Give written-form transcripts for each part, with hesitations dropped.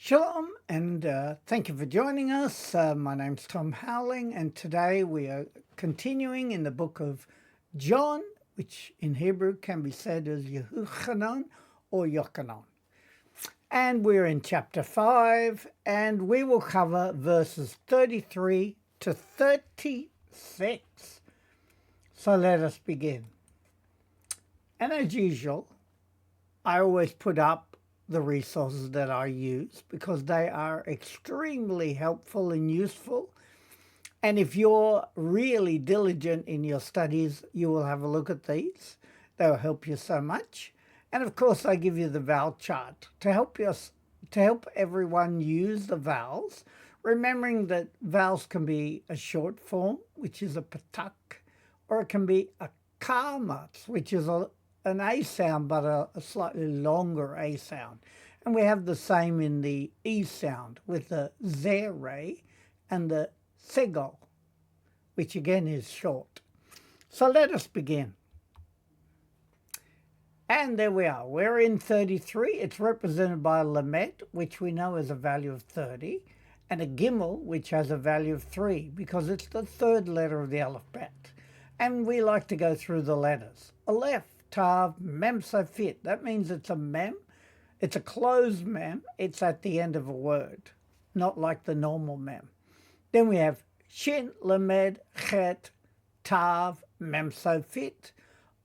Shalom, and thank you for joining us. My name's Tom Howling, and today we are continuing in the book of John, which in Hebrew can be said as Yehuchanan or Yochanan. And we're in chapter 5, and we will cover verses 33 to 36. So let us begin. And as usual, I always put up the resources that I use because they are extremely helpful and useful. And if you're really diligent in your studies, you will have a look at these. They'll help you so much. And of course, I give you the vowel chart to help everyone use the vowels, remembering that vowels can be a short form, which is a patak, or it can be a kamat, which is an A sound, but a slightly longer A sound. And we have the same in the E sound with the zere and the segol, which again is short. So let us begin. And there we are. We're in 33. It's represented by a lamet, which we know has a value of 30, and a gimel, which has a value of 3, because it's the third letter of the alphabet. And we like to go through the letters. Aleph, Tav, Mem Sofit. That means it's a mem. It's a closed mem. It's at the end of a word, not like the normal mem. Then we have Shin, Lamed, Chet, Tav, Mem Sofit.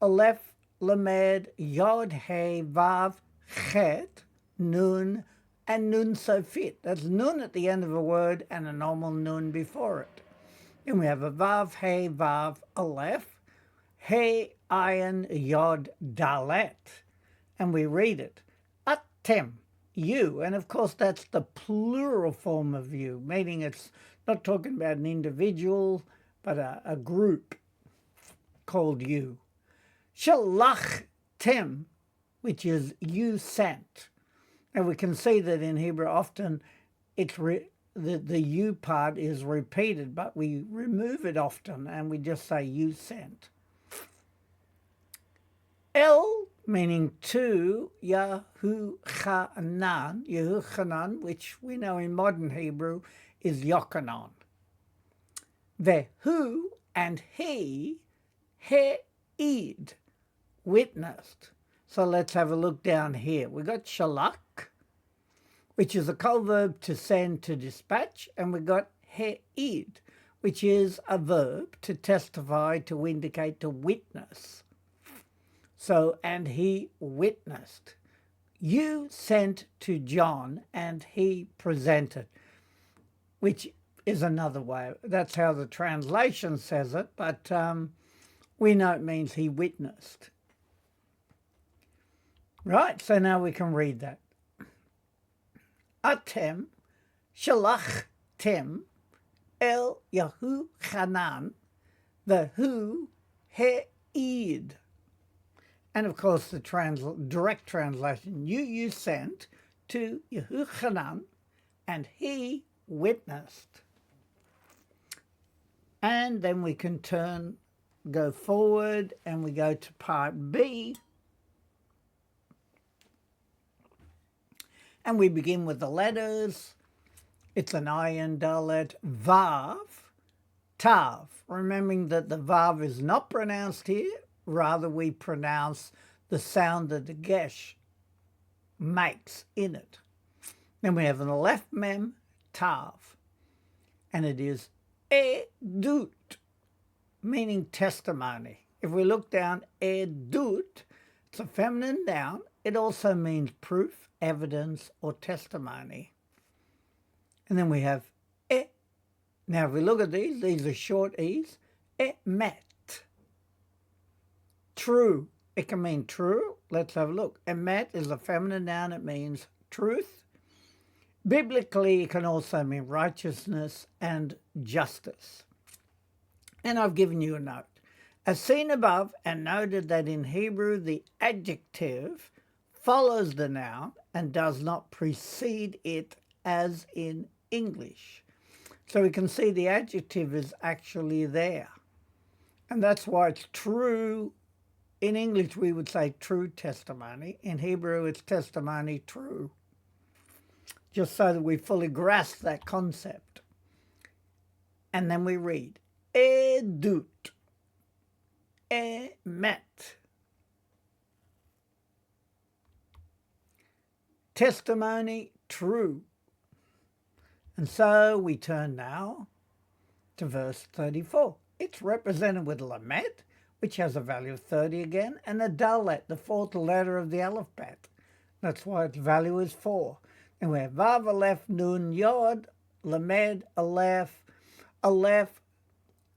Aleph, Lamed, Yod, He, Vav, Chet, Nun, and Nun Sofit. That's Nun at the end of a word and a normal Nun before it. Then we have a Vav, He, Vav, Aleph, He, Ayin, Yod, Dalet, and we read it, Atem, you, and of course that's the plural form of you, meaning it's not talking about an individual, but a group called you. Shalachtem, which is you sent, and we can see that in Hebrew often it's the you part is repeated, but we remove it often and we just say you sent. El, meaning to, Yehuchanan, which we know in modern Hebrew is Yochanan. Vehu and he, he'id, witnessed. So let's have a look down here. We got shalach, which is a call verb to send, to dispatch, and we got he'id, which is a verb to testify, to indicate, to witness. So, and he witnessed. You sent to John and he presented, which is another way. That's how the translation says it, but we know it means he witnessed. Right, so now we can read that. Atem shalachtem el Yehuchanan vehu he'id. And of course, the direct translation, you sent to Yehuchanan, and he witnessed. And then we can go forward, and we go to part B. And we begin with the letters. It's an ayin, dalet, vav, tav. Remembering that the vav is not pronounced here. Rather, we pronounce the sound that the gesh makes in it. Then we have an aleph mem, tav, and it is edut, meaning testimony. If we look down, edut, it's a feminine noun. It also means proof, evidence, or testimony. And then we have e. Now, if we look at these are short e's, emet. True. It can mean true. Let's have a look. Emet is a feminine noun. It means truth. Biblically, it can also mean righteousness and justice. And I've given you a note. As seen above, and noted that in Hebrew, the adjective follows the noun and does not precede it as in English. So we can see the adjective is actually there. And that's why it's true. In English, we would say true testimony. In Hebrew, it's testimony true. just so that we fully grasp that concept. And then we read, edut, emet, testimony, true. And so we turn now to verse 34. It's represented with lamet, which has a value of 30 again, and a dalet, the fourth letter of the alphabet. That's why its value is 4. And we have vav, aleph, nun, yod, lamed, aleph,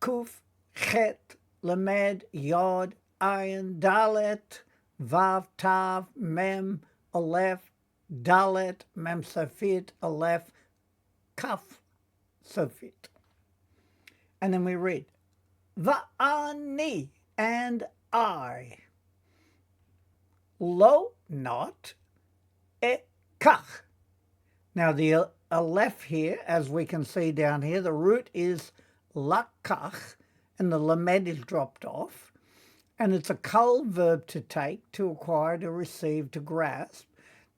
kuf, chet, lamed, yod, ayin, dalet, vav, tav, mem, aleph, dalet, mem, safit, aleph, kaf, safit. And then we read, va'ani, and I. Lo, not, ekach. Now the aleph here, as we can see down here, the root is lakach, and the lamed is dropped off. And it's a kol verb to take, to acquire, to receive, to grasp.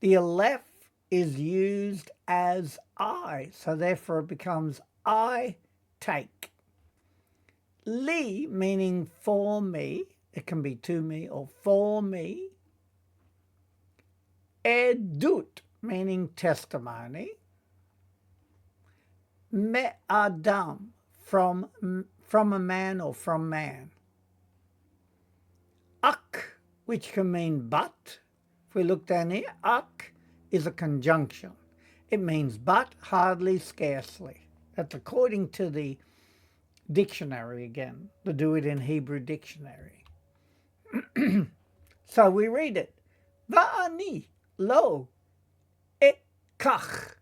The aleph is used as I, so therefore it becomes I take. Li, meaning for me, it can be to me or for me. Edut, meaning testimony. Me adam, from a man or from man. Ak, which can mean but. If we look down here, ak is a conjunction. It means but, hardly, scarcely. That's according to the dictionary again, to do it in Hebrew dictionary. So we read it. Va'ani lo ekach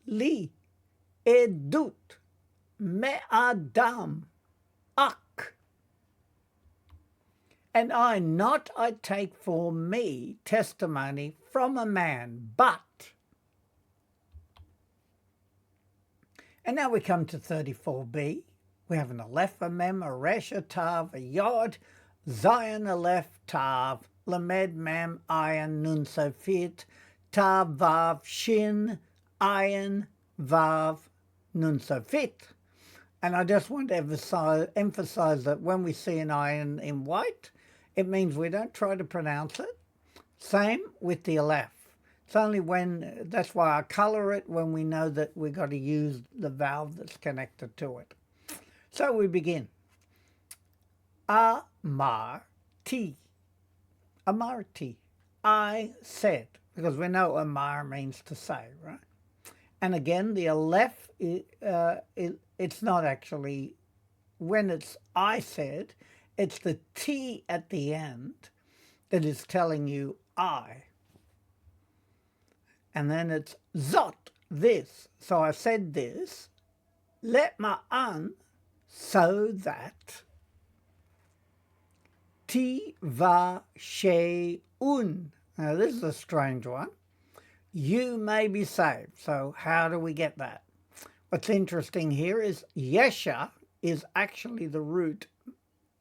li edut me'adam ak. And I take for me testimony from a man, but. And now we come to 34b. We have an aleph, a mem, a resh, a tav, a yod, zayin, aleph, tav, lamed, mem, ayin, nun, sofit, tav, vav, shin, ayin, vav, nun, sofit. And I just want to emphasize that when we see an ayin in white, it means we don't try to pronounce it. Same with the aleph. It's only when, that's why I color it when we know that we've got to use the vowel that's connected to it. So we begin. Amarti. Amarti. I said. Because we know amar means to say, right? And again, the aleph, it's not actually, when it's I said, it's the T at the end that is telling you I. And then it's zot, this. So I said this. Let ma'an, so that tiva she'un. Now this is a strange one. You may be saved. So how do we get that? What's interesting here is Yesha is actually the root.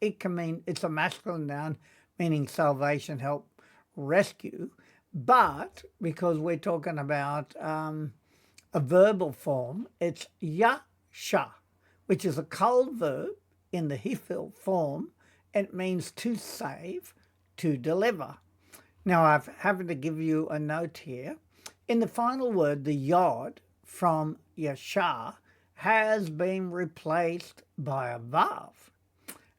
It can mean, it's a masculine noun meaning salvation, help, rescue. But because we're talking about a verbal form, it's yasha, which is a kol verb in the hifil form. It means to save, to deliver. Now, I've having to give you a note here. In the final word, the yod from yasha has been replaced by a vav,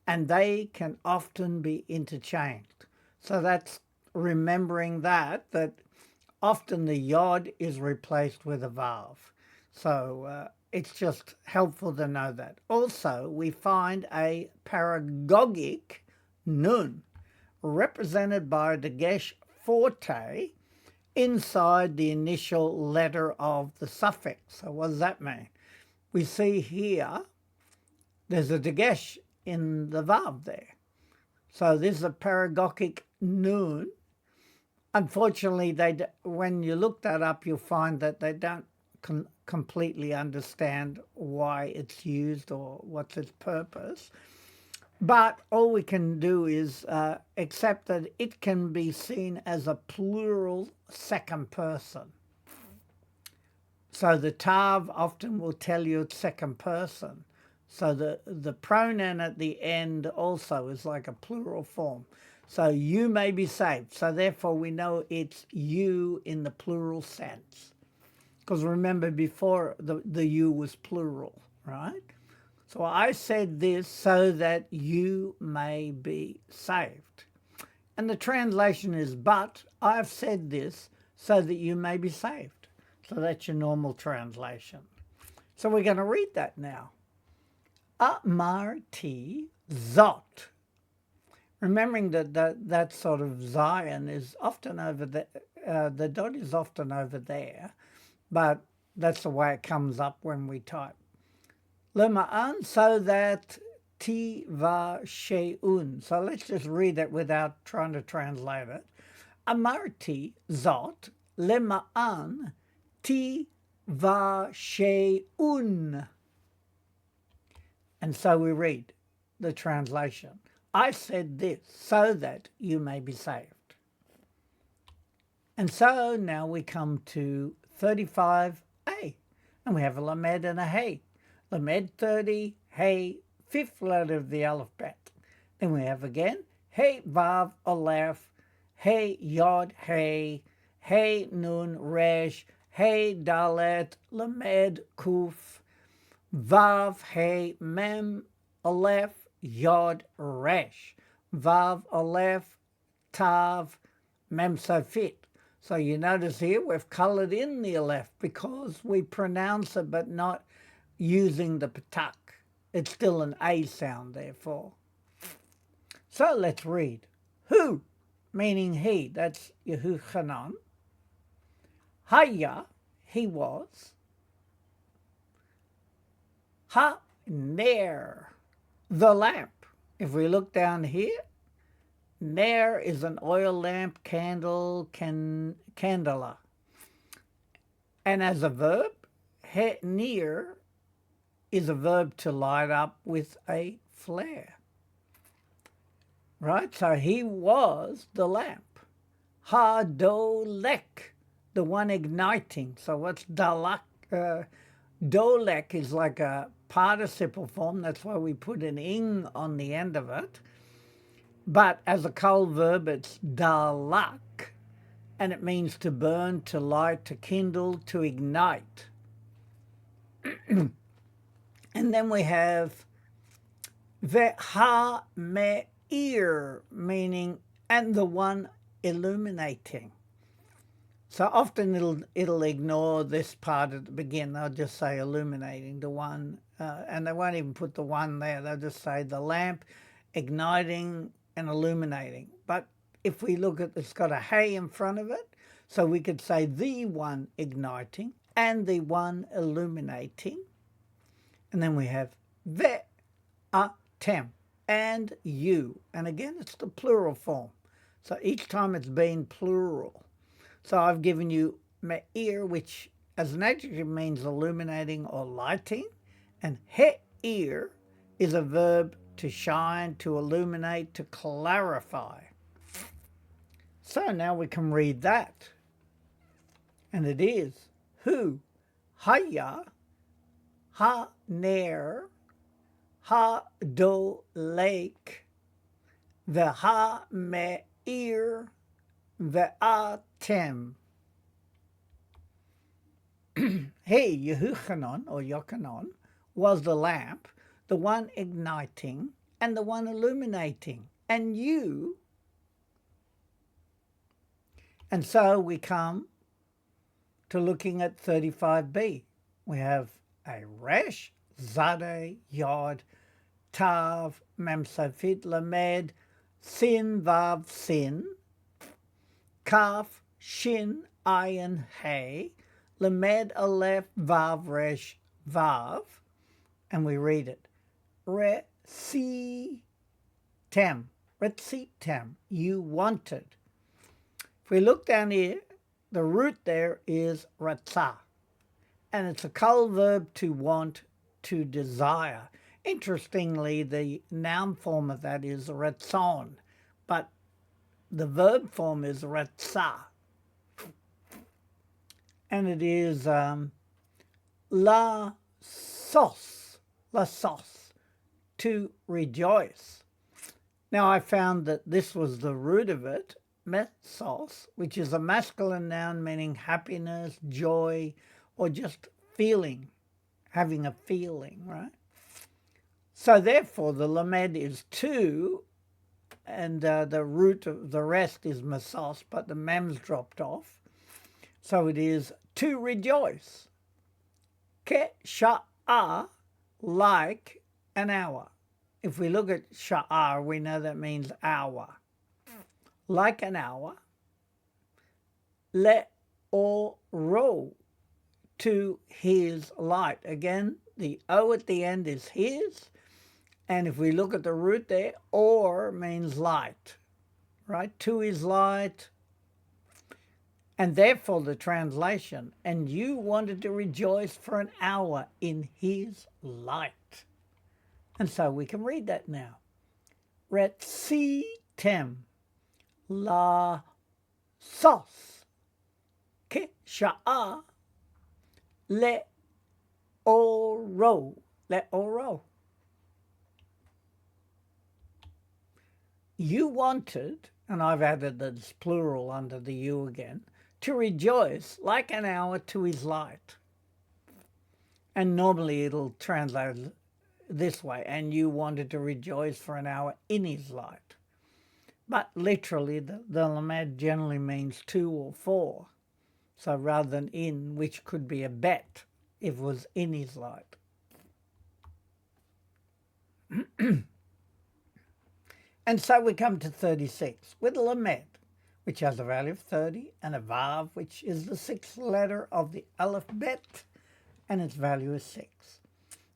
and they can often be interchanged. So that's remembering that often the yod is replaced with a vav. So it's just helpful to know that. Also, we find a paragogic nun represented by a dagesh forte inside the initial letter of the suffix. So what does that mean? We see here there's a dagesh in the vav there. So this is a paragogic nun. Unfortunately, when you look that up, you'll find that they don't completely understand why it's used or what's its purpose. But all we can do is accept that it can be seen as a plural second person. So the tav often will tell you it's second person. So the pronoun at the end also is like a plural form. So you may be saved. So therefore we know it's you in the plural sense. Because remember before the you was plural, right? So I said this so that you may be saved. And the translation is, but I've said this so that you may be saved. So that's your normal translation. So we're going to read that now. Amarti zot. Remembering that sort of Zion is often over there, the dot is often over there, but that's the way it comes up when we type. Lema'an, so that tiva she'un. So let's just read it without trying to translate it. Amarti zot lema'an tiva she'un. And so we read the translation. I said this so that you may be saved. And so now we come to 35a, and we have a lamed and a hey. Lamed 30, hey, fifth letter of the alphabet. Then we have again, hey, vav, aleph, hey, yod, hey, nun, resh, hey, dalet, lamed, kuf, vav, hey, mem, aleph, yod, resh, vav, aleph, tav, mem, sofit. So you notice here we've coloured in the aleph because we pronounce it but not using the patak. It's still an A sound, therefore. So let's read. Who, meaning he, that's Yehuchanan. Haya, he was. Ha-ner, the lamp. If we look down here, ner is an oil lamp, candle, candela. And as a verb, he-ner is a verb to light up with a flare. Right? So he was the lamp. Ha-dolek, the one igniting. So what's dalak? Dolek is like a participle form. That's why we put an ing on the end of it. But as a kol verb, it's dalak. And it means to burn, to light, to kindle, to ignite. And then we have veha me'ir, meaning and the one illuminating. So often it'll ignore this part at the beginning. They'll just say illuminating, the one, and they won't even put the one there. They'll just say the lamp igniting and illuminating. But if we look at, it's got a hey in front of it, so we could say the one igniting and the one illuminating. And then we have ve'atem, and you. And again, it's the plural form. So each time it's been plural. So I've given you me'ir, which as an adjective means illuminating or lighting. And he'ir is a verb to shine, to illuminate, to clarify. So now we can read that. And it is, who, haya, ha-ner, ha-dolek, veha-me'ir, ve'atem. He, Yehuchanan, or Yochanan, was the lamp, the one igniting, and the one illuminating. And you. And so we come to looking at 35b. We have a resh, zade, yod, tav, mem sofit, lamed, sin, vav, sin, kaf, shin, ayin, hey, lamed, aleph, vav, resh, vav, and we read it. Recitem, you wanted. If we look down here, the root there is ratzah, and it's a kol verb to want, to desire. Interestingly, the noun form of that is ratzon, but the verb form is ratzah. And it is La sos, to rejoice. Now I found that this was the root of it, mesos, which is a masculine noun meaning happiness, joy, or just feeling, having a feeling, right? So therefore the lamed is to, and the root of the rest is mesos, but the mem's dropped off. So it is to rejoice. Ke sha'a, like an hour. If we look at sha'ar, we know that means hour. Like an hour. Le oro, to his light. Again, the O at the end is his. And if we look at the root there, or means light, right? To his light. And therefore the translation, and you wanted to rejoice for an hour in his light. And so we can read that now. Retzitem la sos ke sha'a le oro. Le oro. You wanted, and I've added this plural under the you again, to rejoice like an hour to his light. And normally it'll translate this way, and you wanted to rejoice for an hour in his light. But literally, the lamed generally means to or for. So rather than in, which could be a bet if it was in his light. And so we come to 36 with a lamed, which has a value of 30, and a vav, which is the sixth letter of the alphabet, and its value is 6.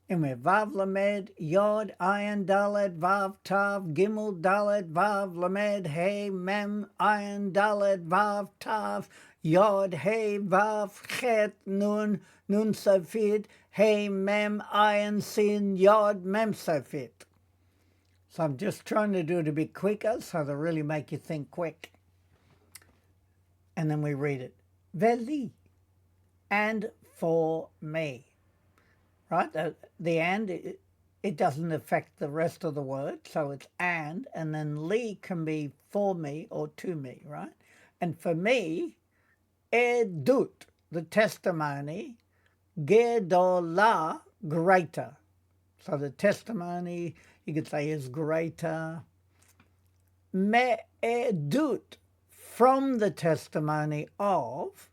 And we have vav lamed, yod, ayin, daled, vav, tav, gimel, daled, vav, lamed, hey, mem, ayin, daled, vav, tav, yod, hey, vav, chet, nun, nun safit, hey, mem, ayin, sin, yod, mem safit. So I'm just trying to do it a bit quicker so to really make you think quick. And then we read it. Veli, and for me. Right? The and, it doesn't affect the rest of the word. So it's and then li can be for me or to me, right? And for me, edut, the testimony, gedola, greater. So the testimony, you could say, is greater. Me'edut, from the testimony of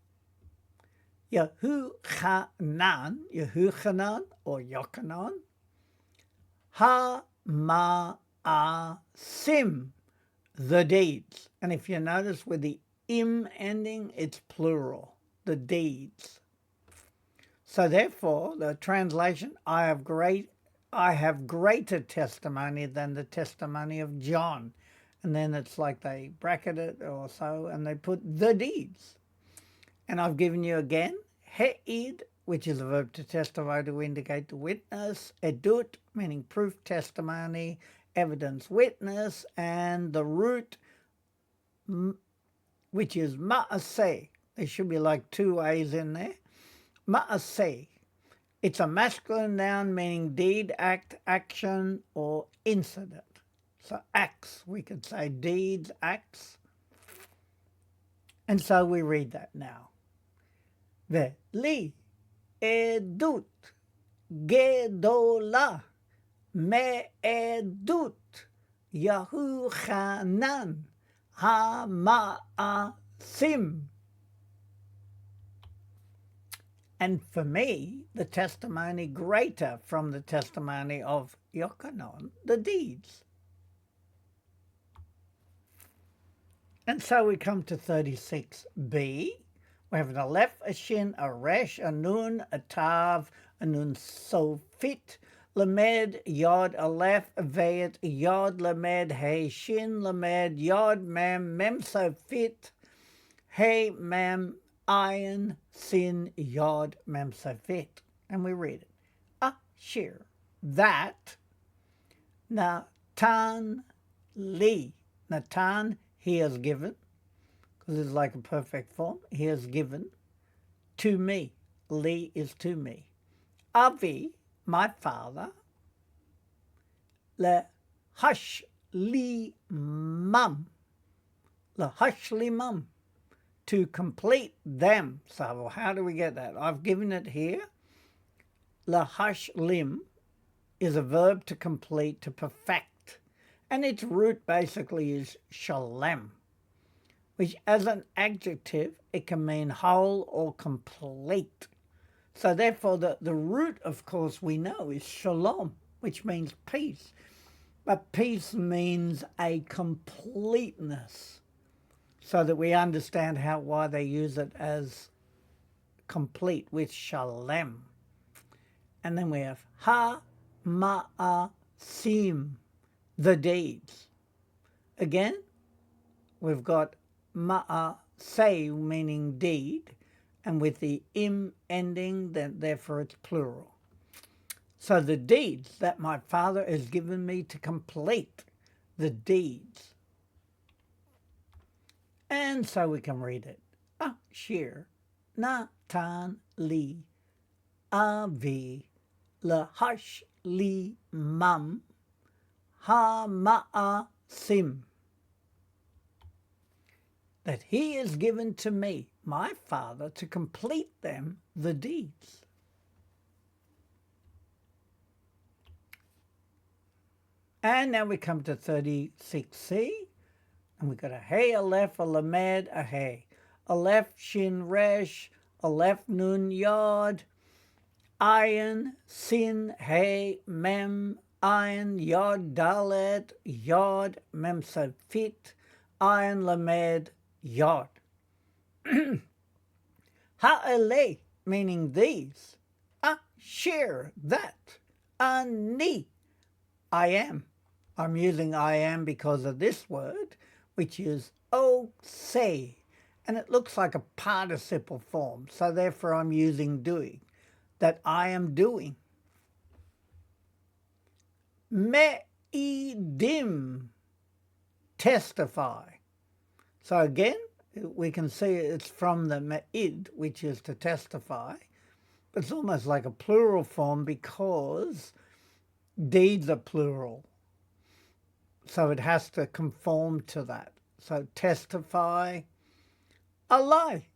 Yehuchanan or Yochanan, ha-ma'asim, the deeds. And if you notice with the im ending, it's plural, the deeds. So therefore, the translation, I have greater testimony than the testimony of John. And then it's like they bracket it or so, and they put the deeds. And I've given you again, he'id, which is a verb to testify to indicate the witness, edut, meaning proof, testimony, evidence, witness, and the root, which is ma'aseh. There should be like two A's in there. Ma'aseh. It's a masculine noun meaning deed, act, action, or incident. So acts, we could say deeds, acts. And so we read that now. Veli edut gedola me'edut Yehuchanan ha-ma'asim. And for me, the testimony greater from the testimony of Yochanan, the deeds. And so we come to 36b. We have an aleph, a shin, a resh, a nun, a tav, a nun sofit, lamed, yod, aleph, veit, yod, lamed, hey, shin, lamed, yod, mem, mem sofit, hey, mem, ayin, sin, yod, mem sofit. And we read it. Ashir, that, natan li. Natan, he has given, because it's like a perfect form. He has given to me. Li is to me. Avi, my father, lehashlimam, lehashlimam, to complete them. So how do we get that? I've given it here. Lahashlim is a verb to complete, to perfect, and its root basically is shalem, which as an adjective, it can mean whole or complete. So therefore, the root, of course, we know is shalom, which means peace. But peace means a completeness, so that we understand why they use it as complete with shalem. And then we have ha-ma'asim, the deeds. Again, we've got ma'aseh, meaning deed, and with the im ending, then therefore it's plural. So the deeds that my Father has given me to complete the deeds. And so we can read it. Ashir natan li avi lahashlimam ha-ma'asim, that he has given to me, my Father, to complete them, the deeds. And now we come to 36c, and we've got a hey, a lef, a lamed, a hey. A lef, shin, resh, a lef, nun, yod, ayin, sin, hey, mem, ayin, yod, dalet, yod, mem, safit, ayin, lamed, yod. Ha'ele, meaning these. Ashir, that. Ani, I am. I'm using I am because of this word, which is say, and it looks like a participle form, so therefore I'm using doing, that I am doing. Me'idim, testify. So again, we can see it's from the me'id, which is to testify. It's almost like a plural form because deeds are plural. So it has to conform to that. So testify, alay,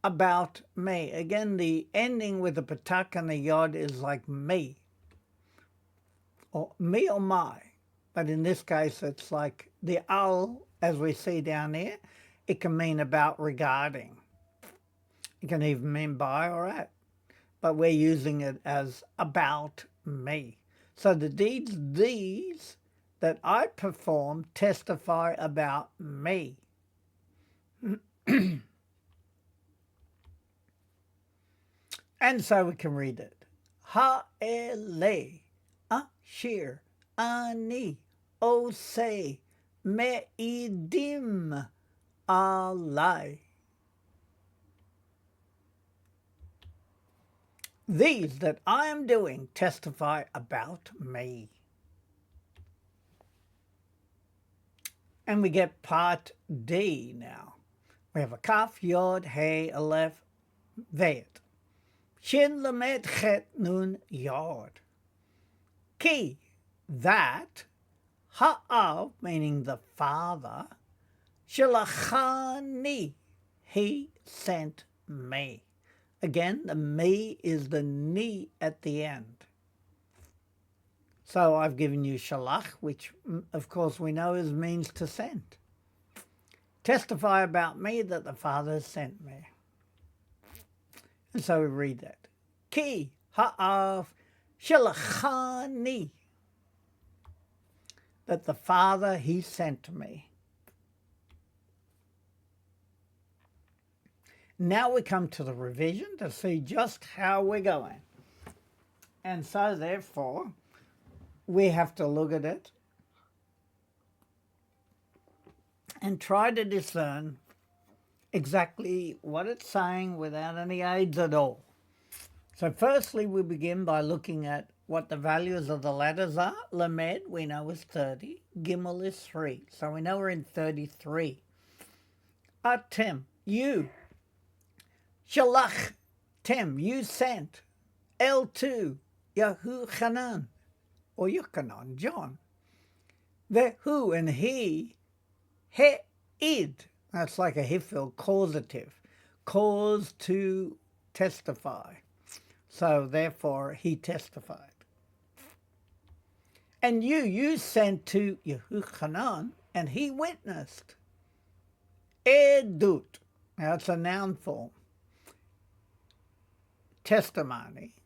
about me. Again, the ending with the patak and the yod is like me, or me or my. But in this case, it's like the al, as we see down here, it can mean about, regarding. It can even mean by or at. But we're using it as about me. So the deeds, these, that I perform testify about me. And so we can read it. Ha'ele, ashir, ani, oseh, me'idim, alai. These that I am doing testify about me. And we get part D now. We have a kaf, yod, hey, aleph, vet. Shin, lamed, chet, nun, yod. Ki, that, ha'av, meaning the Father, shalachani, he sent me. Again, the me is the ni at the end. So I've given you shalach, which of course we know means to send. Testify about me that the Father has sent me. And so we read that. Ki ha'av shalachani, that the Father, he sent me. Now we come to the revision to see just how we're going. And so therefore, we have to look at it and try to discern exactly what it's saying without any aids at all. So firstly, we begin by looking at what the values of the letters are. Lamed, we know, is 30. Gimel is 3. So we know we're in 33. Atem, you. Shalach, Tem, you sent. L2, Yahuchanan, or Yochanan, John. Vehu, and he, id. That's like a hifil causative. Cause to testify. So therefore he testified. And you sent to Yehuchanan, and he witnessed. Edut. Now it's a noun form. Testimony.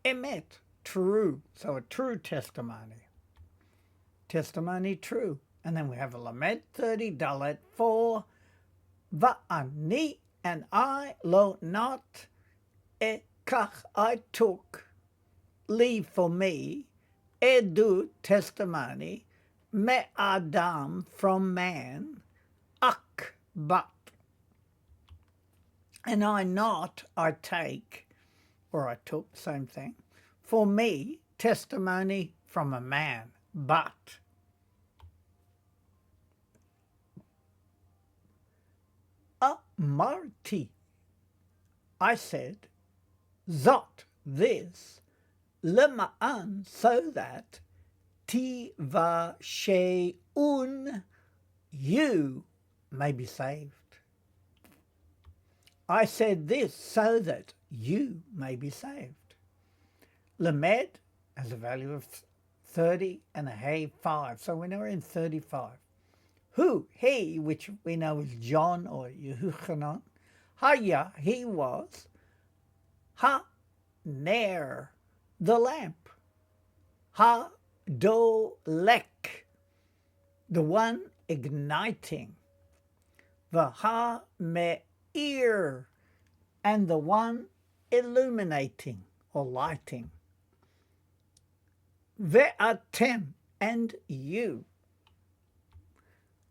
Emet. True. So a true testimony. Testimony true. And then we have a lamed 30 dalet 4. Va'ani, and I, lo not, ekach, I took, leave for me, edu, testimony, me adam, from man, ak, but. And I not, I take, or I took, same thing, for me, testimony from a man, but. Amarti, I said, zot, this, lema'an, so that, tiva she'un, you may be saved. I said this so that you may be saved. Lamed has a value of 30 and a hay 5, so we're now in 35. Who, he, which we know is John or Yehuchanan, Haya, he was, Ha, ner, the lamp, Ha, dolek, the one igniting, the Ha, me'ir, and the one illuminating or lighting, Ve'atem, and you.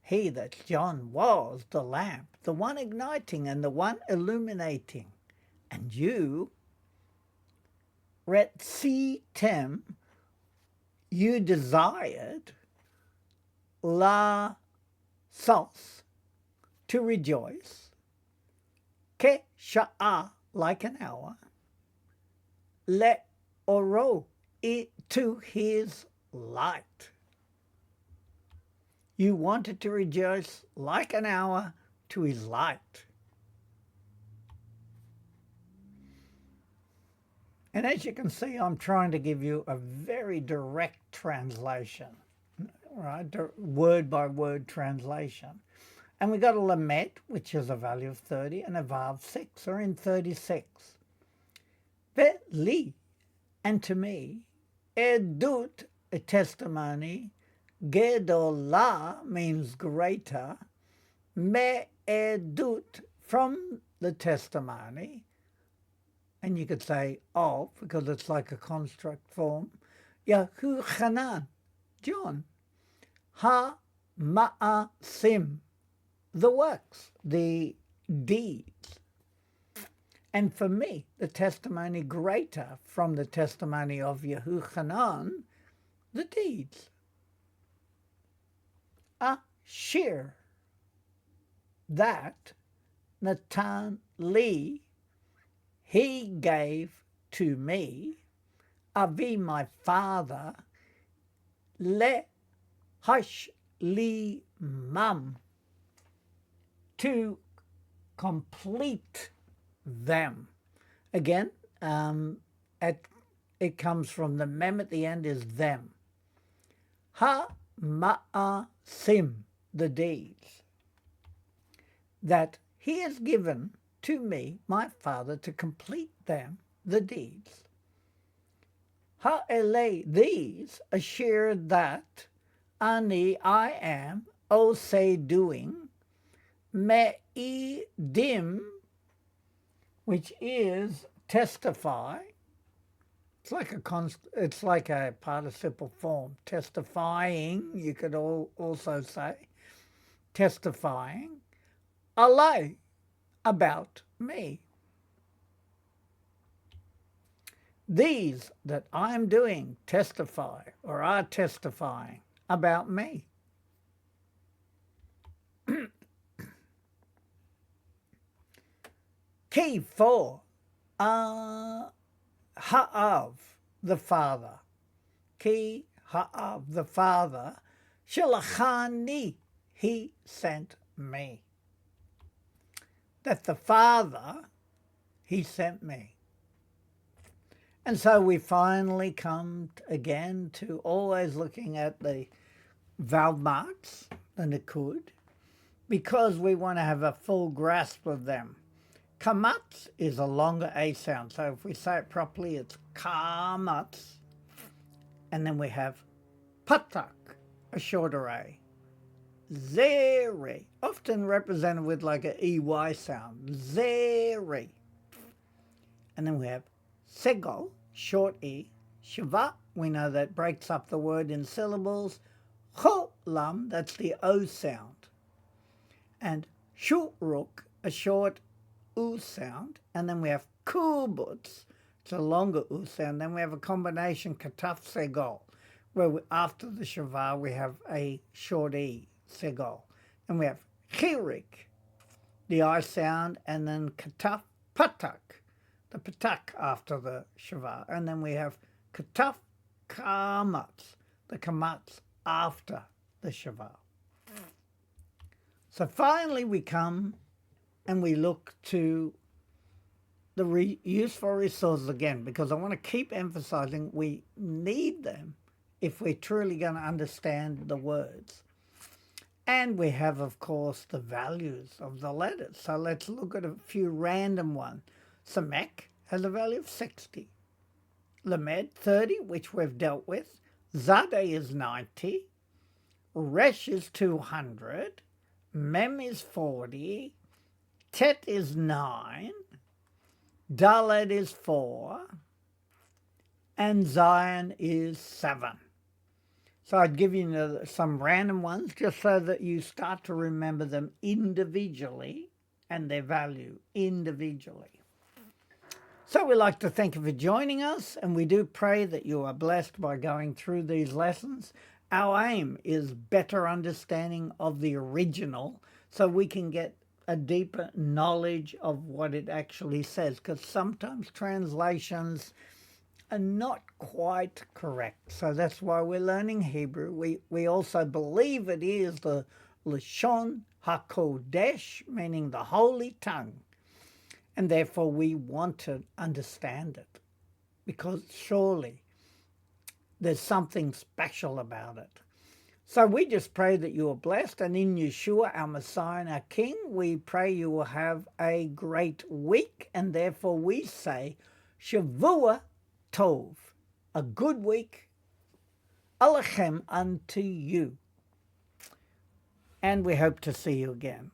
He, that John, was the lamp, the one igniting and the one illuminating. And you, retzitem, you desired, la sos, to rejoice, ke sha'ah, like an hour, le oro, to his light. You wanted to rejoice like an hour to his light. And as you can see, I'm trying to give you a very direct translation, right? Word by word translation. And we got a lamet, which is a value of 30, and a vav 6, or in 36. Li, and to me, edut, a testimony, gedolah means greater, me'edut, from the testimony, and you could say of, because it's like a construct form, Yahuchanan, John, ha-ma'asim, the works, the deeds. And for me, the testimony greater from the testimony of Yehuchanan, the deeds. Ashir, that Natan li, he gave to me, Avi, my father, le hash li mam, to complete them. Again, it comes from the mem at the end is them. Ha-ma'asim, the deeds, that he has given to me, my father, to complete them, the deeds. Ha-ele, these, assure that, ani, I am, o say doing, me'idim, which is testify. It's like a participle form. Testifying, you could also say, testifying, alay, about me. These that I'm doing testify, or are testifying about me. Ki for ha'av, the Father. Ki ha'av, the Father. Shalachani, he sent me. That the Father, he sent me. And so we finally come again to always looking at the vowel marks, the nikud, because we want to have a full grasp of them. Kamatz is a longer A sound, so if we say it properly, it's kamatz. And then we have patak, a shorter A. Zeri, often represented with like an EY sound. Zeri. And then we have segol, short E. Shiva, we know that breaks up the word in syllables. Cholam, that's the O sound. And shuruk, a short U sound. And then we have kubutz, it's a longer U sound. Then we have a combination kataf segol, where after the Shiva we have a short E, segol. And we have chirik, the I sound, and then kataf patak, the patak after the Shiva. And then we have kataf kamatz, the kamatz after the Shiva. So finally we come and we look to the useful resources again, because I want to keep emphasizing we need them if we're truly going to understand the words. And we have, of course, the values of the letters. So let's look at a few random ones. Samek has a value of 60. Lamed, 30, which we've dealt with. Zadeh is 90. Resh is 200. Mem is 40. Tet is 9. Dalet is 4. And Zion is 7. So I'd give you some random ones just so that you start to remember them individually and their value individually. So we'd like to thank you for joining us, and we do pray that you are blessed by going through these lessons. Our aim is better understanding of the original so we can get a deeper knowledge of what it actually says, because sometimes translations are not quite correct. So that's why we're learning Hebrew. We also believe it is the Lashon HaKodesh, meaning the holy tongue. And therefore we want to understand it, because surely there's something special about it. So we just pray that you are blessed, and in Yeshua, our Messiah and our King, we pray you will have a great week, and therefore we say, Shavua Tov, a good week, Alechem unto you. And we hope to see you again.